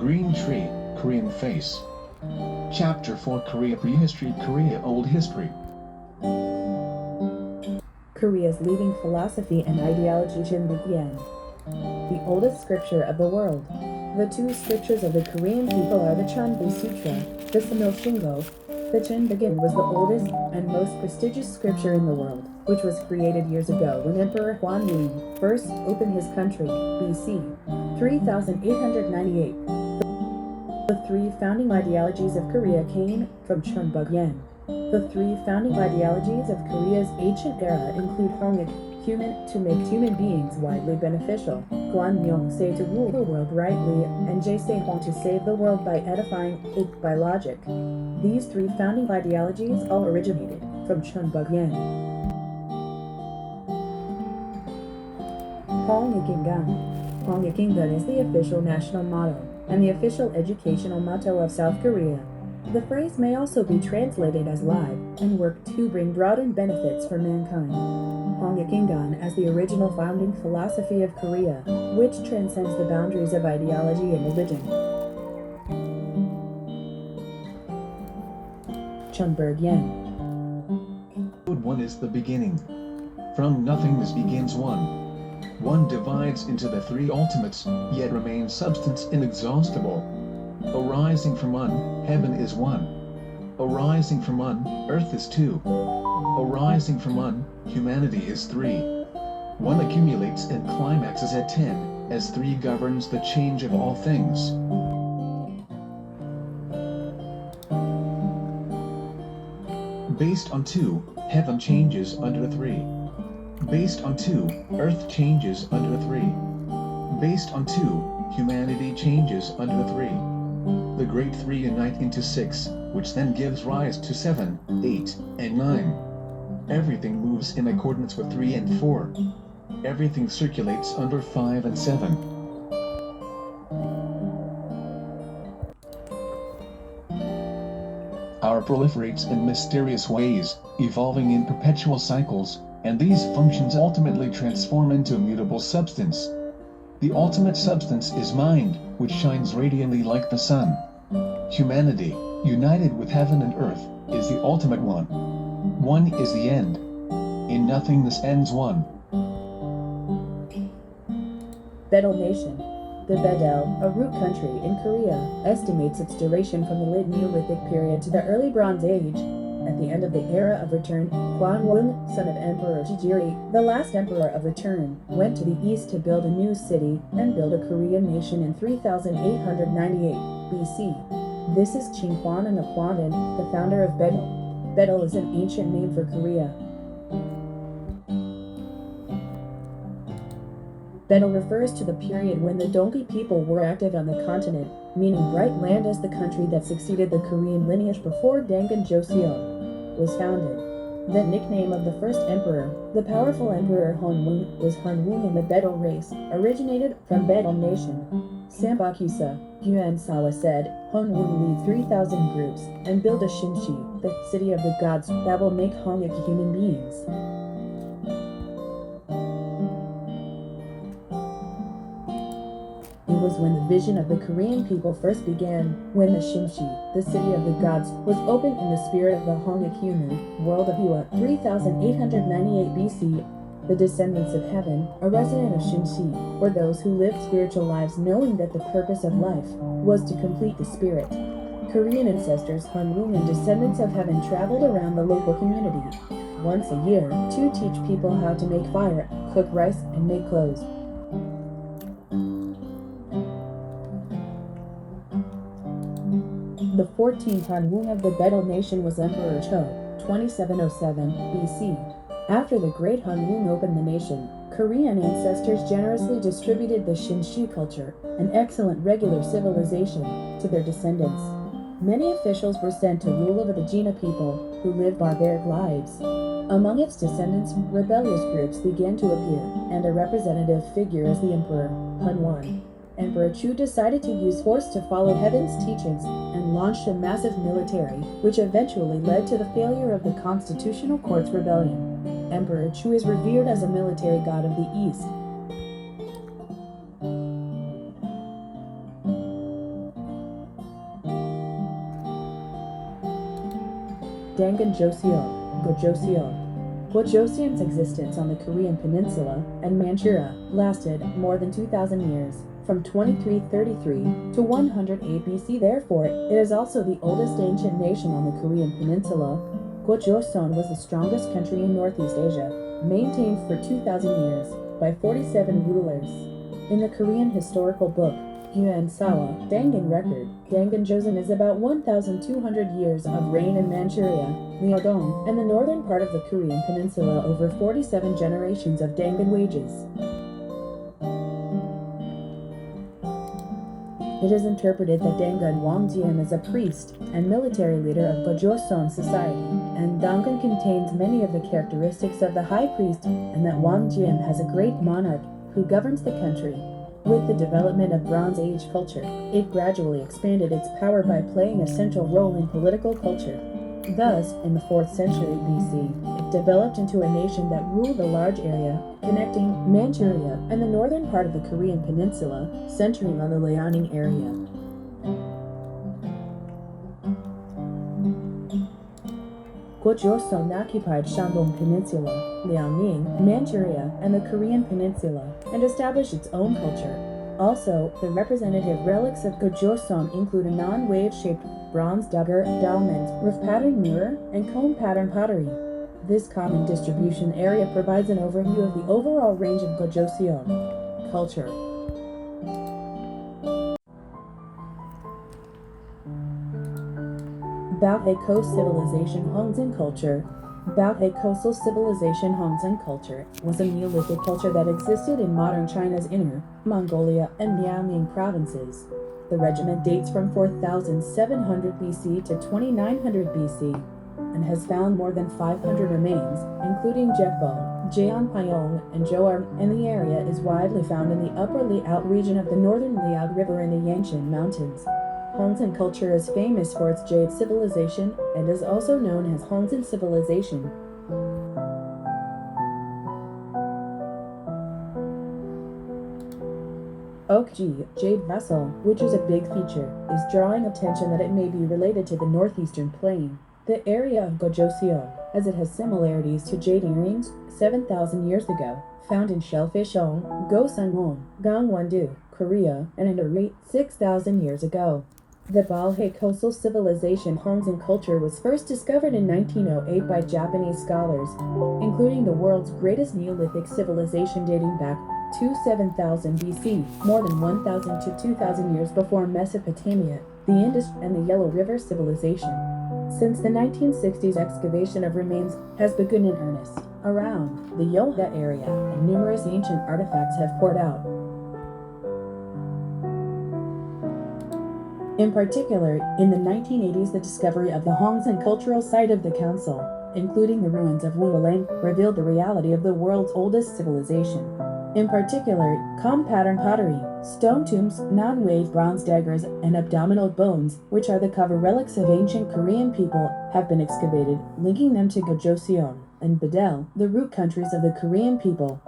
Green Tree, Korean Face. Chapter 4 Korea Prehistory Korea Old History. Korea's leading philosophy and ideology Cheonbu Sutra, the oldest scripture of the world. The two scriptures of the Korean people are the Cheonbu Sutra, the Samil Shingo. The Cheonbu was the oldest and most prestigious scripture in the world, which was created years ago when Emperor Gwangmyeong first opened his country, BC 3898. The three founding ideologies of Korea came from Cheonbu Sutra. The three founding ideologies of Korea's ancient era include Hongik, human, to make human beings widely beneficial, Gwangmyeong-se, to rule the world rightly, and Jae-se-hwa, to save the world by edifying it by logic. These three founding ideologies all originated from Cheonbu Sutra. Hongik Ingan. Hongik Ingan is the official national motto and the official educational motto of South Korea. The phrase may also be translated as live and work to bring broadened benefits for mankind. Hongik Ingan as the original founding philosophy of Korea, which transcends the boundaries of ideology and religion. Cheonbu Sutra. One is the beginning. From nothingness begins one. One divides into the three ultimates, yet remains substance inexhaustible. Arising from one, heaven is one. Arising from one, earth is two. Arising from one, humanity is three. One accumulates and climaxes at 10, as three governs the change of all things. Based on two, heaven changes under three. Based on two, earth changes under three. Based on two, humanity changes under three. The great three unite into six, which then gives rise to 7, 8, and 9. Everything moves in accordance with 3 and 4. Everything circulates under 5 and 7. Our proliferates in mysterious ways, evolving in perpetual cycles, and these functions ultimately transform into immutable substance. The ultimate substance is mind, which shines radiantly like the sun. Humanity, united with heaven and earth, is the ultimate one. One is the end. In nothingness ends one. Baedal Nation. The Baedal, a root country in Korea, estimates its duration from the late Neolithic period to the early Bronze Age. At the end of the era of return, Gwangmyeong, son of Emperor Jijiri, the last emperor of return, went to the east to build a new city and build a Korean nation in 3898 BC. This is Cheonbu Sutra, the founder of Baedal. Baedal is an ancient name for Korea. Baedal refers to the period when the Donghae people were active on the continent, meaning bright land as the country that succeeded the Korean lineage before Dangun Joseon was founded. The nickname of the first emperor, the powerful Emperor Hongwon, was Hongwon, and the Baedal race originated from Baedal Nation. Sambakusa Yuan-sawa said, Hongwon lead 3,000 groups and build a Shinshi, the city of the gods, that will make Hongik human beings. It was when the vision of the Korean people first began, when the Shinshi, the city of the gods, was opened in the spirit of the Hongik human world of Hua 3898 BC. The descendants of heaven, a resident of Shinshi, were those who lived spiritual lives knowing that the purpose of life was to complete the spirit. Korean ancestors Hongwon and descendants of heaven traveled around the local community once a year to teach people how to make fire, cook rice, and make clothes. The 14th Hongwon of the Baedal Nation was Emperor Cho, 2707 BC. After the Great Hongwon opened the nation, Korean ancestors generously distributed the Shinshi culture, an excellent regular civilization, to their descendants. Many officials were sent to rule over the Jina people, who lived barbaric lives. Among its descendants, rebellious groups began to appear, and a representative figure as the Emperor, Hongwon. Emperor Chu decided to use force to follow heaven's teachings and launched a massive military, which eventually led to the failure of the Constitutional Court's rebellion. Emperor Chu is revered as a military god of the East. Dangun Joseon, Gojoseon. Gojoseon's existence on the Korean Peninsula and Manchuria lasted more than 2,000 years, from 2333 to 108 BC. Therefore, it is also the oldest ancient nation on the Korean Peninsula. Gojoseon was the strongest country in Northeast Asia, maintained for 2,000 years by 47 rulers. In the Korean historical book, Sawa, Dangun record, Dangun Joseon is about 1,200 years of reign in Manchuria, Liaoning, and the northern part of the Korean Peninsula. Over 47 generations of Dangun wages. It is interpreted that Dangun Gwangmyeong-se is a priest and military leader of Gojoseon society, and Dangun contains many of the characteristics of the high priest, and that Gwangmyeong has a great monarch who governs the country. With the development of Bronze Age culture, it gradually expanded its power by playing a central role in political culture. Thus, in the 4th century BC, it developed into a nation that ruled a large area, connecting Manchuria and the northern part of the Korean Peninsula, centering on the Liaoning area. Gojoseon occupied Cheonbu Peninsula, Liaoning, Manchuria, and the Korean Peninsula, and established its own culture. Also, the representative relics of Gojoseon include a non-wave-shaped bronze dagger, dolmens, roof-patterned mirror, and cone-pattern pottery. This common distribution area provides an overview of the overall range of Gojoseon culture. Balhae Coast Civilization Hongsan Culture. Balhae Coastal Civilization Hongsan culture was a Neolithic culture that existed in modern China's Inner Mongolia and Liaoning provinces. The regiment dates from 4,700 BC to 2,900 BC and has found more than 500 remains, including Jekbo, Jeonpyeong, and Joar, and the area is widely found in the upper Liao region of the northern Liao River in the Yangshan Mountains. Hongsan culture is famous for its jade civilization and is also known as Hongsan civilization. Okji, jade vessel, which is a big feature, is drawing attention that it may be related to the northeastern plain. The area of Gojoseon, as it has similarities to jade earrings 7,000 years ago, found in Shellfish-ong, Gosunwon, Gangwon-do, Korea, and in Uri 6,000 years ago. The Balhae Coastal Civilization Hongsan culture was first discovered in 1908 by Japanese scholars, including the world's greatest Neolithic civilization dating back to 7,000 BC, more than 1,000 to 2,000 years before Mesopotamia, the Indus, and the Yellow River civilization. Since the 1960s, excavation of remains has begun in earnest around the Yoha area, and numerous ancient artifacts have poured out. In particular, in the 1980s, the discovery of the Hongsan Cultural Site of the Council, including the ruins of Wuhalang, revealed the reality of the world's oldest civilization. In particular, comb-pattern pottery, stone tombs, non-wave bronze daggers, and abdominal bones, which are the cover relics of ancient Korean people, have been excavated, linking them to Gojoseon and Baedal, the root countries of the Korean people.